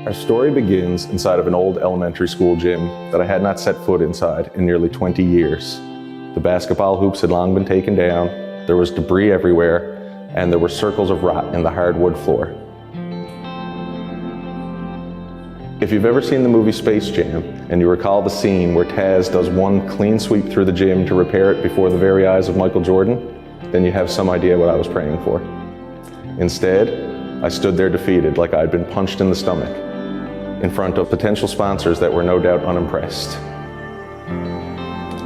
Our story begins inside of an old elementary school gym that I had not set foot inside in nearly 20 years. The basketball hoops had long been taken down, there was debris everywhere, and there were circles of rot in the hardwood floor. If you've ever seen the movie Space Jam, and you recall the scene where Taz does one clean sweep through the gym to repair it before the very eyes of Michael Jordan, then you have some idea what I was praying for. Instead, I stood there defeated like I'd been punched in the stomach, in front of potential sponsors that were no doubt unimpressed.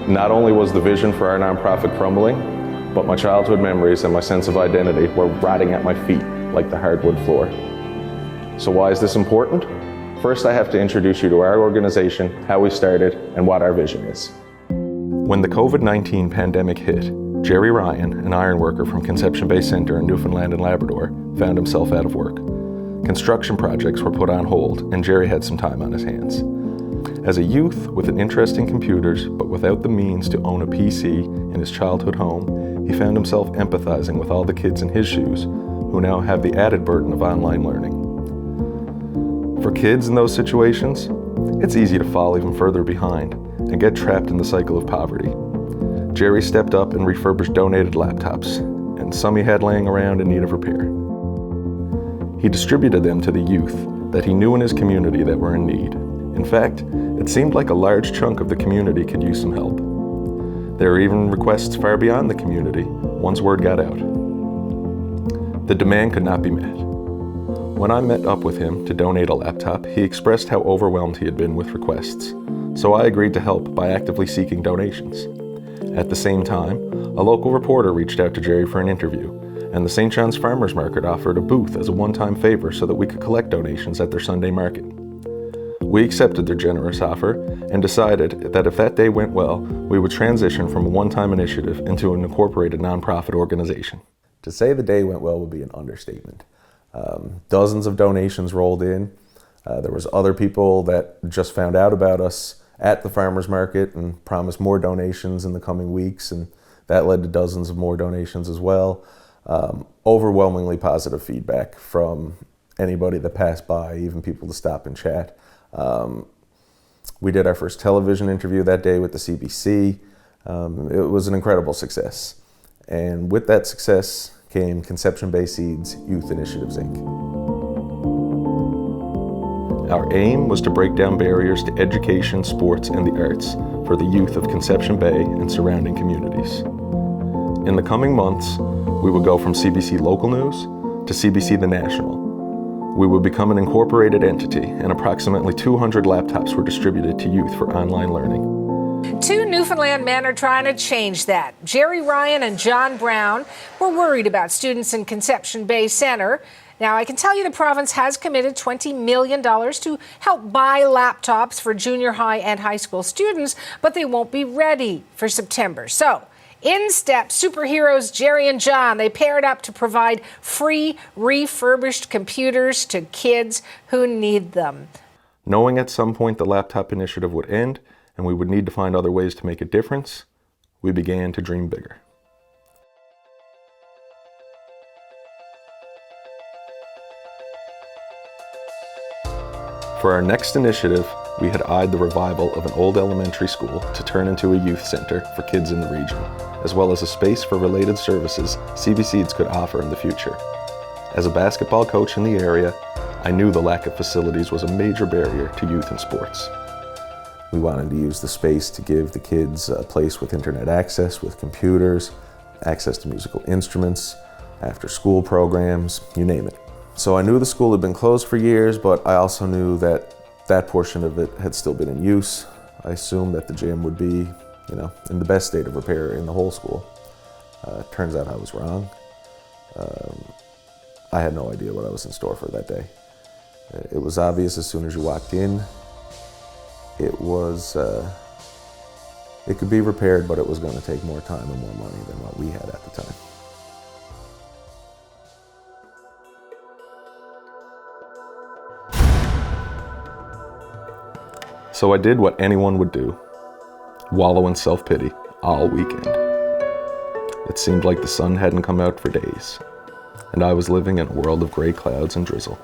Not only was the vision for our nonprofit crumbling, but my childhood memories and my sense of identity were rotting at my feet like the hardwood floor. So why is this important? First, I have to introduce you to our organization, how we started, and what our vision is. When the COVID-19 pandemic hit, Jerry Ryan, an iron worker from Conception Bay Center in Newfoundland and Labrador, found himself out of work. Construction projects were put on hold, and Jerry had some time on his hands. As a youth with an interest in computers, but without the means to own a PC in his childhood home, he found himself empathizing with all the kids in his shoes who now have the added burden of online learning. For kids in those situations, it's easy to fall even further behind and get trapped in the cycle of poverty. Jerry stepped up and refurbished donated laptops, and some he had laying around in need of repair. He distributed them to the youth that he knew in his community that were in need. In fact, it seemed like a large chunk of the community could use some help. There were even requests far beyond the community once word got out. The demand could not be met. When I met up with him to donate a laptop, he expressed how overwhelmed he had been with requests, so I agreed to help by actively seeking donations. At the same time, a local reporter reached out to Jerry for an interview, and the St. John's Farmers Market offered a booth as a one-time favor so that we could collect donations at their Sunday market. We accepted their generous offer and decided that if that day went well, we would transition from a one-time initiative into an incorporated nonprofit organization. To say the day went well would be an understatement. Dozens of donations rolled in. There was other people that just found out about us at the farmers market and promised more donations in the coming weeks, and that led to dozens of more donations as well. Overwhelmingly positive feedback from anybody that passed by, even people to stop and chat. We did our first television interview that day with the CBC. It was an incredible success. And with that success came Conception Bay Seeds Youth Initiatives, Inc. Our aim was to break down barriers to education, sports, and the arts for the youth of Conception Bay and surrounding communities. In the coming months, we would go from CBC Local News to CBC The National. We would become an incorporated entity, and approximately 200 laptops were distributed to youth for online learning. Two Newfoundland men are trying to change that. Jerry Ryan and John Brown were worried about students in Conception Bay Center. Now, I can tell you the province has committed $20 million to help buy laptops for junior high and high school students, but they won't be ready for September. So, in step superheroes Jerry and John. They paired up to provide free refurbished computers to kids who need them. Knowing at some point the laptop initiative would end and we would need to find other ways to make a difference, we began to dream bigger. For our next initiative, we had eyed the revival of an old elementary school to turn into a youth center for kids in the region, as well as a space for related services CB Seeds could offer in the future. As a basketball coach in the area, I knew the lack of facilities was a major barrier to youth in sports. We wanted to use the space to give the kids a place with internet access, with computers, access to musical instruments, after-school programs, you name it. So I knew the school had been closed for years, but I also knew that that portion of it had still been in use. I assumed that the gym would be, in the best state of repair in the whole school. Turns out I was wrong. I had no idea what I was in store for that day. It was obvious as soon as you walked in. It could be repaired, but it was going to take more time and more money than what we had at the time. So I did what anyone would do, wallow in self-pity all weekend. It seemed like the sun hadn't come out for days, and I was living in a world of gray clouds and drizzle.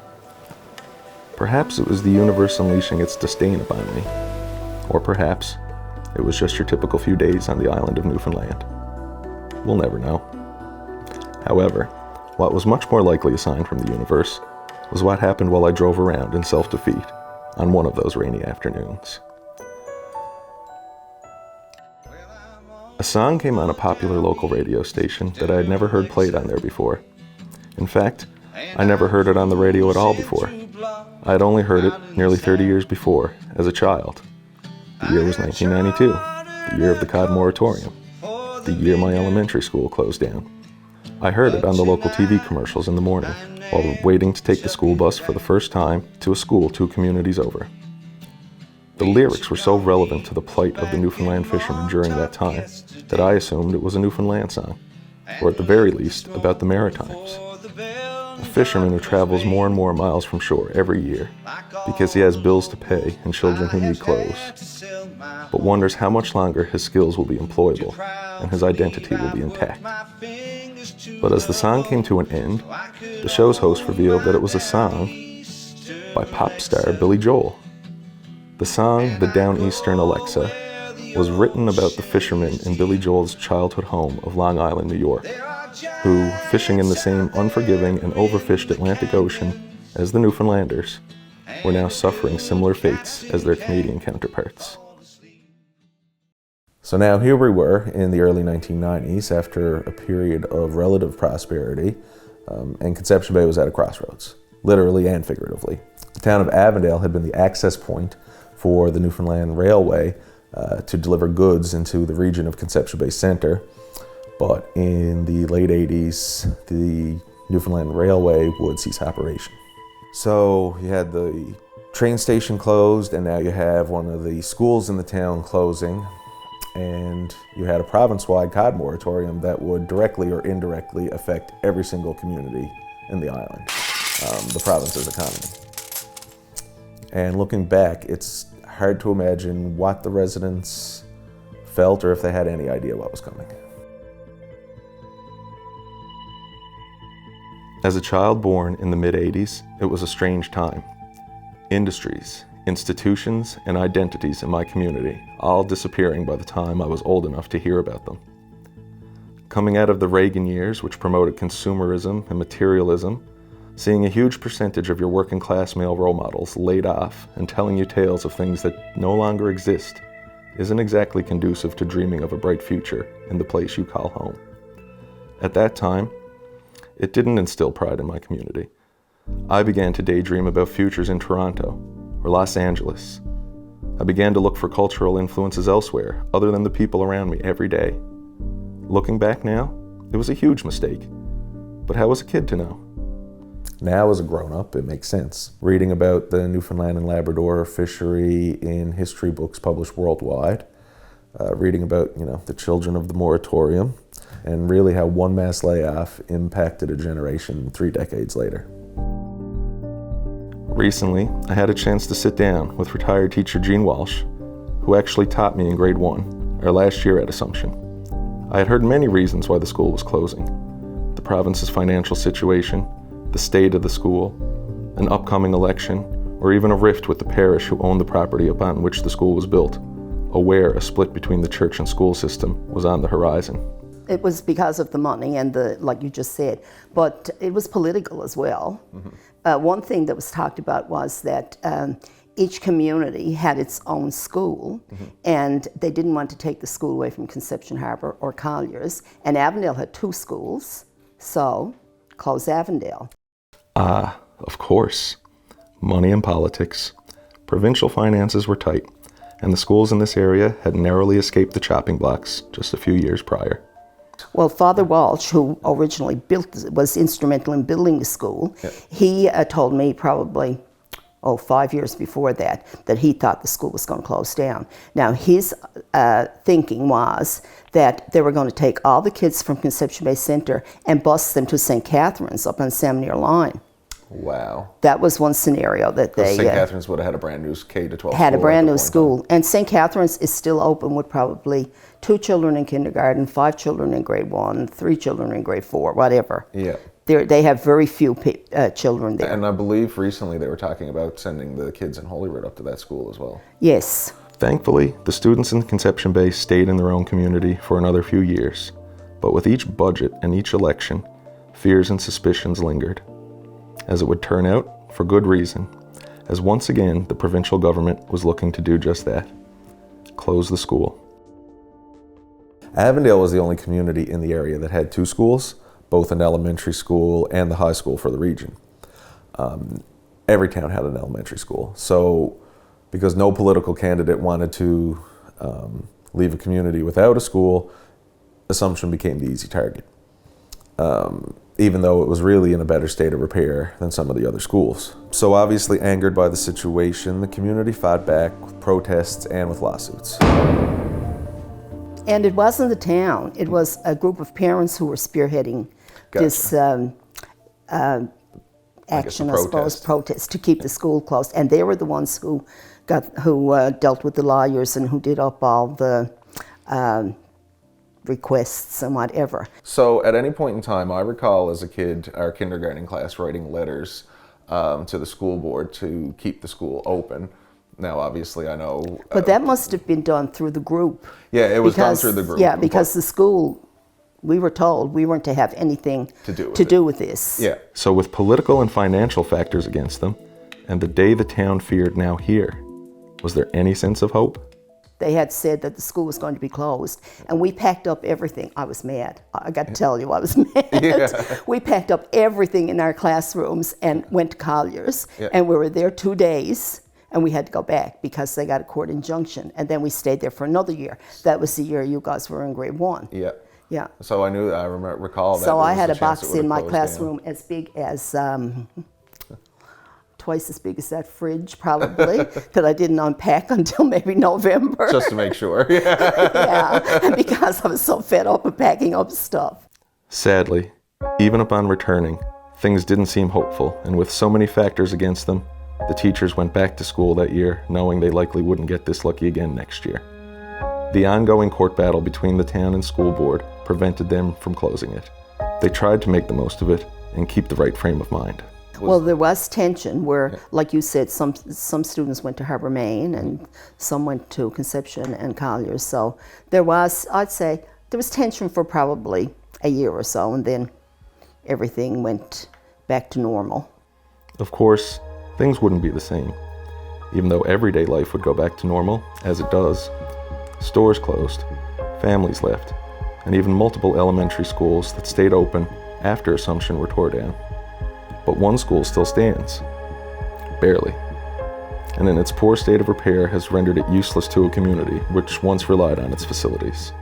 Perhaps it was the universe unleashing its disdain upon me. Or perhaps it was just your typical few days on the island of Newfoundland. We'll never know. However, what was much more likely a sign from the universe was what happened while I drove around in self-defeat on one of those rainy afternoons. A song came on a popular local radio station that I had never heard played on there before. In fact, I never heard it on the radio at all before. I had only heard it nearly 30 years before, as a child. The year was 1992, the year of the cod moratorium, the year my elementary school closed down. I heard it on the local TV commercials in the morning, while waiting to take the school bus for the first time to a school 2 communities over. The lyrics were so relevant to the plight of the Newfoundland fishermen during that time that I assumed it was a Newfoundland song, or at the very least, about the Maritimes. A fisherman who travels more and more miles from shore every year because he has bills to pay and children who need clothes, but wonders how much longer his skills will be employable and his identity will be intact. But as the song came to an end, the show's host revealed that it was a song by pop star Billy Joel. The song, The Downeastern Alexa, was written about the fishermen in Billy Joel's childhood home of Long Island, New York, who, fishing in the same unforgiving and overfished Atlantic Ocean as the Newfoundlanders, were now suffering similar fates as their Canadian counterparts. So now here we were in the early 1990s after a period of relative prosperity, and Conception Bay was at a crossroads, literally and figuratively. The town of Avondale had been the access point for the Newfoundland Railway to deliver goods into the region of Conception Bay Centre, but in the late 80s, the Newfoundland Railway would cease operation. So you had the train station closed, and now you have one of the schools in the town closing, and you had a province-wide cod moratorium that would directly or indirectly affect every single community in the island, the province's economy. And looking back, it's hard to imagine what the residents felt or if they had any idea what was coming. As a child born in the mid-'80s, it was a strange time. Industries, institutions, and identities in my community all disappearing by the time I was old enough to hear about them. Coming out of the Reagan years, which promoted consumerism and materialism, seeing a huge percentage of your working class male role models laid off and telling you tales of things that no longer exist isn't exactly conducive to dreaming of a bright future in the place you call home. At that time, it didn't instill pride in my community. I began to daydream about futures in Toronto or Los Angeles. I began to look for cultural influences elsewhere, other than the people around me every day. Looking back now, it was a huge mistake. But how was a kid to know? Now, as a grown-up, it makes sense. Reading about the Newfoundland and Labrador fishery in history books published worldwide, reading about, the children of the moratorium, and really how one mass layoff impacted a generation 3 decades later. Recently, I had a chance to sit down with retired teacher Jean Walsh, who actually taught me in grade 1, our last year at Assumption. I had heard many reasons why the school was closing: the province's financial situation, the state of the school, an upcoming election, or even a rift with the parish who owned the property upon which the school was built, aware a split between the church and school system was on the horizon. It was because of the money and like you just said, but it was political as well. Mm-hmm. One thing that was talked about was that each community had its own school, mm-hmm. and they didn't want to take the school away from Conception Harbour or Colliers, and Avondale had 2 schools, so close Avondale. Of course. Money and politics. Provincial finances were tight, and the schools in this area had narrowly escaped the chopping blocks just a few years prior. Well, Father Walsh, who originally was instrumental in building the school, yep. He told me probably 5 years before that he thought the school was going to close down. Now, his thinking was that they were going to take all the kids from Conception Bay Centre and bus them to St. Catherine's up on Samnere Line. Wow. That was one scenario that they... St. Catherine's would have had a brand new K-12 had a brand new school. And St. Catherine's is still open with probably 2 children in kindergarten, 5 children in grade 1, 3 children in grade 4, whatever. Yeah. They have very few children there. And I believe recently they were talking about sending the kids in Holyrood up to that school as well. Yes. Thankfully, the students in Conception Bay stayed in their own community for another few years. But with each budget and each election, fears and suspicions lingered. As it would turn out, for good reason, as once again the provincial government was looking to do just that: close the school. Avondale was the only community in the area that had two schools, both an elementary school and the high school for the region. Every town had an elementary school. So because no political candidate wanted to leave a community without a school, Assumption became the easy target, even though it was really in a better state of repair than some of the other schools. So obviously angered by the situation, the community fought back with protests and with lawsuits. And it wasn't the town, it was a group of parents who were spearheading this action, I suppose, protest to keep the school closed. And they were the ones who dealt with the lawyers and who did up all the requests and whatever. So at any point in time, I recall as a kid, our kindergarten class writing letters to the school board to keep the school open. Now, obviously, I know... But that must have been done through the group. Yeah, it was done through the group. Yeah, because the school, we were told we weren't to have anything to do with this. Yeah. So with political and financial factors against them, and the day the town feared now here, was there any sense of hope? They had said that the school was going to be closed, and we packed up everything. I was mad. I got to tell you, I was mad. Yeah. We packed up everything in our classrooms and went to Collier's, and we were there 2 days, and we had to go back because they got a court injunction, and then we stayed there for another year. That was the year you guys were in grade 1. Yeah. Yeah. So I recall that. So I had a box in my classroom as big as, twice as big as that fridge, probably, that I didn't unpack until maybe November. Just to make sure. Yeah, because I was so fed up with packing up stuff. Sadly, even upon returning, things didn't seem hopeful, and with so many factors against them, the teachers went back to school that year, knowing they likely wouldn't get this lucky again next year. The ongoing court battle between the town and school board prevented them from closing it. They tried to make the most of it and keep the right frame of mind. Well, there was tension where, like you said, some students went to Harbour Main and some went to Conception and Collier's. So there was, I'd say, there was tension for probably a year or so, and then everything went back to normal. Of course, things wouldn't be the same. Even though everyday life would go back to normal, as it does, stores closed, families left, and even multiple elementary schools that stayed open after Assumption were tore down. But one school still stands. Barely. And in its poor state of repair has rendered it useless to a community which once relied on its facilities.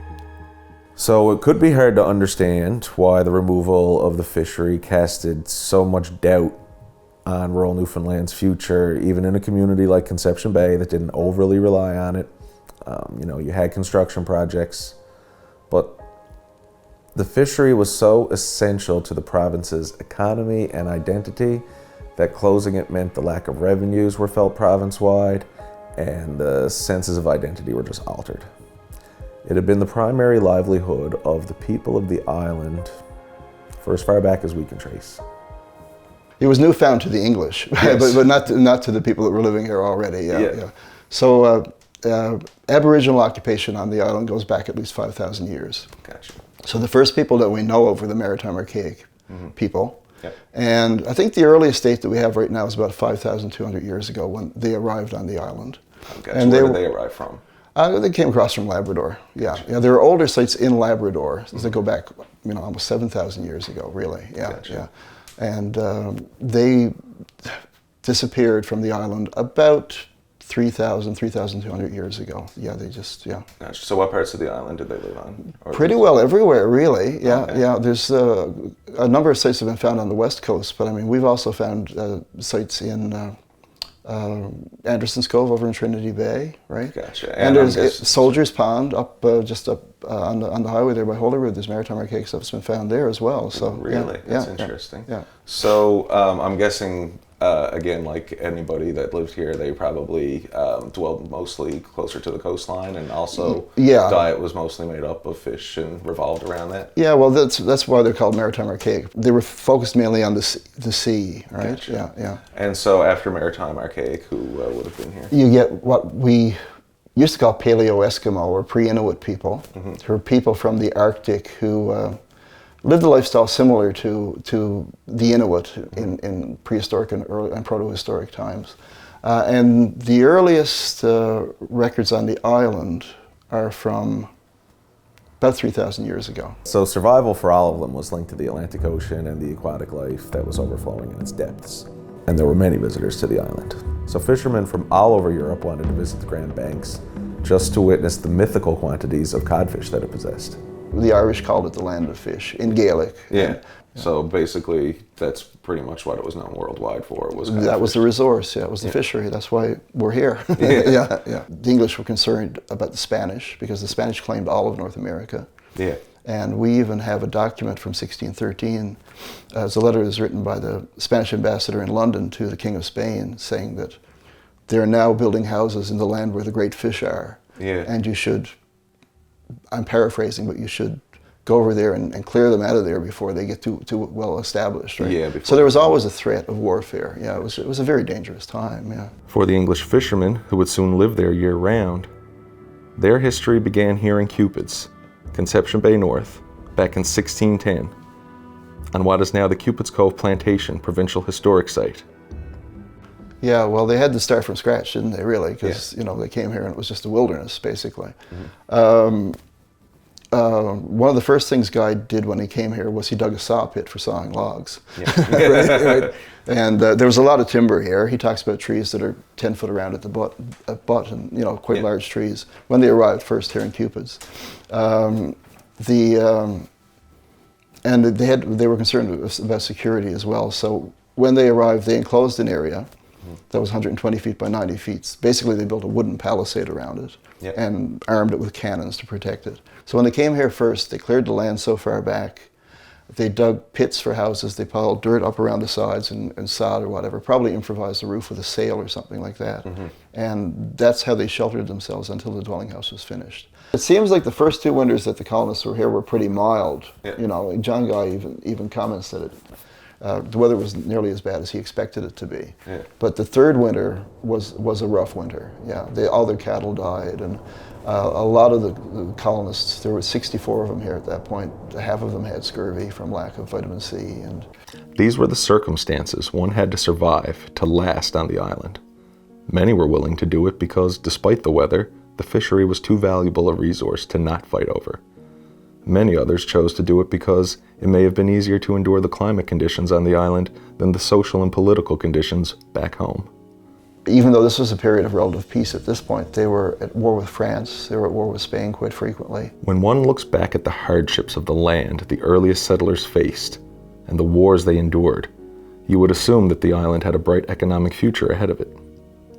So it could be hard to understand why the removal of the fishery casted so much doubt on rural Newfoundland's future, even in a community like Conception Bay that didn't overly rely on it. You had construction projects, but the fishery was so essential to the province's economy and identity that closing it meant the lack of revenues were felt province-wide and the senses of identity were just altered. It had been the primary livelihood of the people of the island for as far back as we can trace. It was newfound to the English, yes. but not to the people that were living here already. Yeah. So Aboriginal occupation on the island goes back at least 5,000 years. Gotcha. So the first people that we know of were the Maritime Archaic people. Yep. And I think the earliest date that we have right now is about 5,200 years ago when they arrived on the island. Gotcha. And where did they arrive from? They came across from Labrador. Gotcha. Yeah. There are older sites in Labrador that go back, almost 7,000 years ago, really. Yeah. Gotcha. Yeah. And they disappeared from the island about 3,200 years ago. Yeah, they just, Gotcha. So what parts of the island did they live on? Pretty well everywhere, really. Yeah, okay. Yeah. There's a number of sites have been found on the west coast, but I mean, we've also found sites in Anderson's Cove over in Trinity Bay, right? Gotcha. And there's Soldiers Pond up just up on the highway there by Holyrood. There's Maritime Archaic stuff that's been found there as well. So really, that's interesting. Yeah. So I'm guessing again, like anybody that lived here, they probably dwelled mostly closer to the coastline, and also diet was mostly made up of fish and revolved around that. Yeah, well, that's why they're called maritime archaic. They were focused mainly on the sea, right? Gotcha. Yeah. And so after maritime archaic, who would have been here? You get what we used to call Paleo-Eskimo or pre-Inuit people, who are people from the Arctic who lived a lifestyle similar to the Inuit in prehistoric and early and protohistoric times. And the earliest records on the island are from about 3,000 years ago. So survival for all of them was linked to the Atlantic Ocean and the aquatic life that was overflowing in its depths. And there were many visitors to the island. So fishermen from all over Europe wanted to visit the Grand Banks just to witness the mythical quantities of codfish that it possessed. The Irish called it the land of fish in Gaelic. Yeah. So basically, that's pretty much what it was known worldwide for. That was the resource. Yeah, it was the fishery. That's why we're here. Yeah. The English were concerned about the Spanish because the Spanish claimed all of North America. Yeah. And we even have a document from 1613. It's a letter that was written by the Spanish ambassador in London to the King of Spain, saying that they're now building houses in the land where the great fish are. Yeah. And you should, I'm paraphrasing, but you should go over there and clear them out of there before they get too well established, right? Yeah. So there was always a threat of warfare. Yeah, it was a very dangerous time. Yeah. For the English fishermen, who would soon live there year-round, their history began here in Cupid's, Conception Bay North, back in 1610, on what is now the Cupid's Cove Plantation Provincial Historic Site. Yeah, well, they had to start from scratch, didn't they, really? Because, they came here and it was just a wilderness, basically. One of the first things Guy did when he came here was he dug a saw pit for sawing logs. Yeah. right? And there was a lot of timber here. He talks about trees that are 10 foot around at the butt and, quite large trees when they arrived first here in Cupid's. And they were concerned about security as well. So when they arrived, they enclosed an area that was 120 feet by 90 feet. Basically, they built a wooden palisade around it and armed it with cannons to protect it. So when they came here first, they cleared the land so far back. They dug pits for houses. They piled dirt up around the sides and sod or whatever, probably improvised the roof with a sail or something like that. And that's how they sheltered themselves until the dwelling house was finished. It seems like the first 2 winters that the colonists were here were pretty mild. John Guy even comments that the weather wasn't nearly as bad as he expected it to be. But the third winter was a rough winter. Yeah, all their cattle died, and a lot of the colonists, there were 64 of them here at that point. Half of them had scurvy from lack of vitamin C. And these were the circumstances one had to survive to last on the island. Many were willing to do it because, despite the weather, the fishery was too valuable a resource to not fight over. Many others chose to do it because it may have been easier to endure the climate conditions on the island than the social and political conditions back home. Even though this was a period of relative peace at this point, they were at war with France, they were at war with Spain quite frequently. When one looks back at the hardships of the land the earliest settlers faced and the wars they endured, you would assume that the island had a bright economic future ahead of it.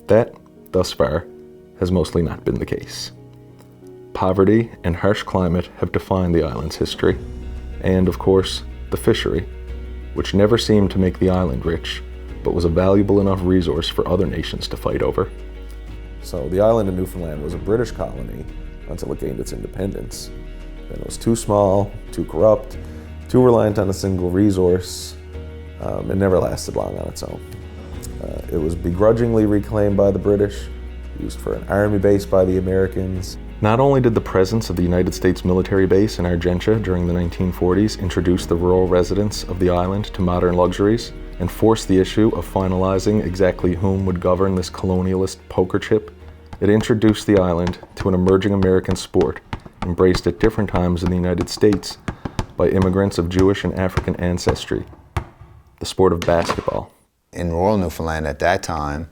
That, thus far, has mostly not been the case. Poverty and harsh climate have defined the island's history, and of course, the fishery, which never seemed to make the island rich, but was a valuable enough resource for other nations to fight over. So the island of Newfoundland was a British colony until it gained its independence. Then it was too small, too corrupt, too reliant on a single resource. It never lasted long on its own. It was begrudgingly reclaimed by the British, used for an army base by the Americans. Not only did the presence of the United States military base in Argentia during the 1940s introduce the rural residents of the island to modern luxuries and force the issue of finalizing exactly whom would govern this colonialist poker chip, it introduced the island to an emerging American sport embraced at different times in the United States by immigrants of Jewish and African ancestry, the sport of basketball. In rural Newfoundland at that time,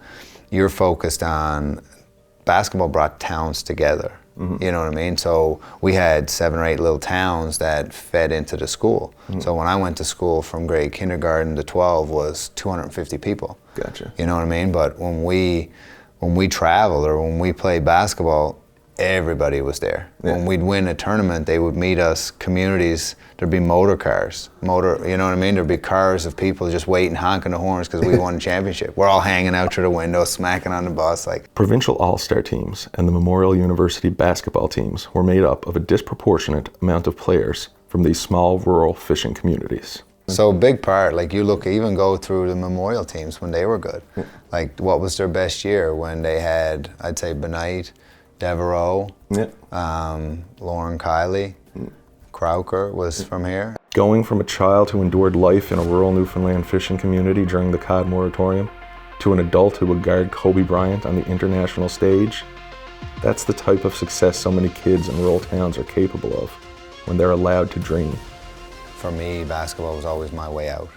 you're focused on basketball brought towns together. You know what I mean? So we had 7 or 8 little towns that fed into the school. So when I went to school from grade kindergarten to 12 was 250 people. Gotcha. You know what I mean? But when we traveled or when we played basketball, everybody was there. When we'd win a tournament, they would meet us, communities, there'd be motor cars, you know what I mean? There'd be cars of people just waiting, honking the horns because we won a championship. We're all hanging out through the window, smacking on the bus. Like. Provincial all-star teams and the Memorial University basketball teams were made up of a disproportionate amount of players from these small rural fishing communities. So a big part, like you look, even go through the Memorial teams when they were good. Like what was their best year when they had, I'd say Benight, Devereaux, Lauren Kiley, Crowker was from here. Going from a child who endured life in a rural Newfoundland fishing community during the cod moratorium to an adult who would guard Kobe Bryant on the international stage, that's the type of success so many kids in rural towns are capable of when they're allowed to dream. For me, basketball was always my way out.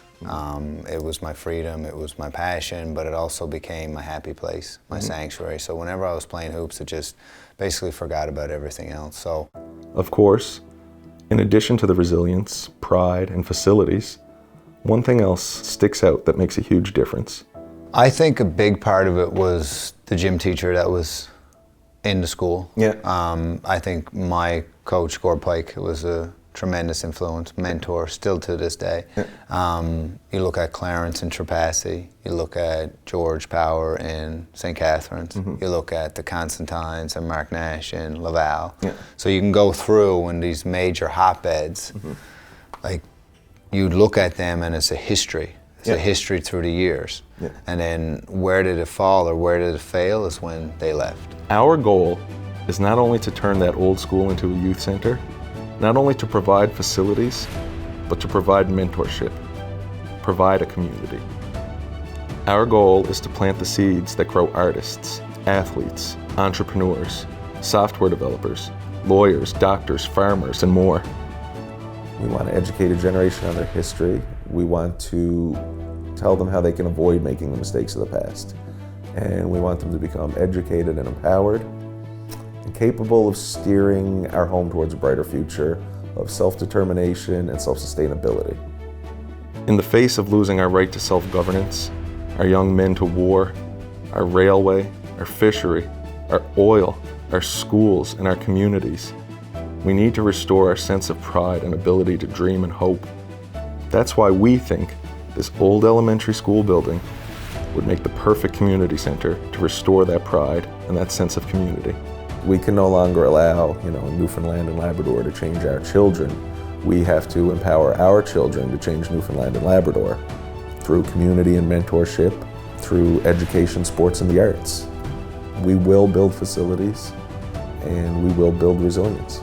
It was my freedom, it was my passion, but it also became my happy place, my sanctuary. So whenever I was playing hoops, it just basically forgot about everything else. So, of course, in addition to the resilience, pride, and facilities, one thing else sticks out that makes a huge difference. I think a big part of it was the gym teacher that was in the school. I think my coach, Gord Pike, was a tremendous influence, mentor, still to this day. You look at Clarence in Trepassey, you look at George Power in St. Catharines, you look at the Constantines and Mark Nash in Laval. So you can go through in these major hotbeds, like you look at them and it's a history. It's a history through the years. And then where did it fall or where did it fail is when they left. Our goal is not only to turn that old school into a youth center, not only to provide facilities, but to provide mentorship, provide a community. Our goal is to plant the seeds that grow artists, athletes, entrepreneurs, software developers, lawyers, doctors, farmers, and more. We want to educate a generation on their history. We want to tell them how they can avoid making the mistakes of the past. And we want them to become educated and empowered and capable of steering our home towards a brighter future of self-determination and self-sustainability. In the face of losing our right to self-governance, our young men to war, our railway, our fishery, our oil, our schools, and our communities, we need to restore our sense of pride and ability to dream and hope. That's why we think this old elementary school building would make the perfect community center to restore that pride and that sense of community. We can no longer allow, Newfoundland and Labrador to change our children. We have to empower our children to change Newfoundland and Labrador through community and mentorship, through education, sports, and the arts. We will build facilities, and we will build resilience.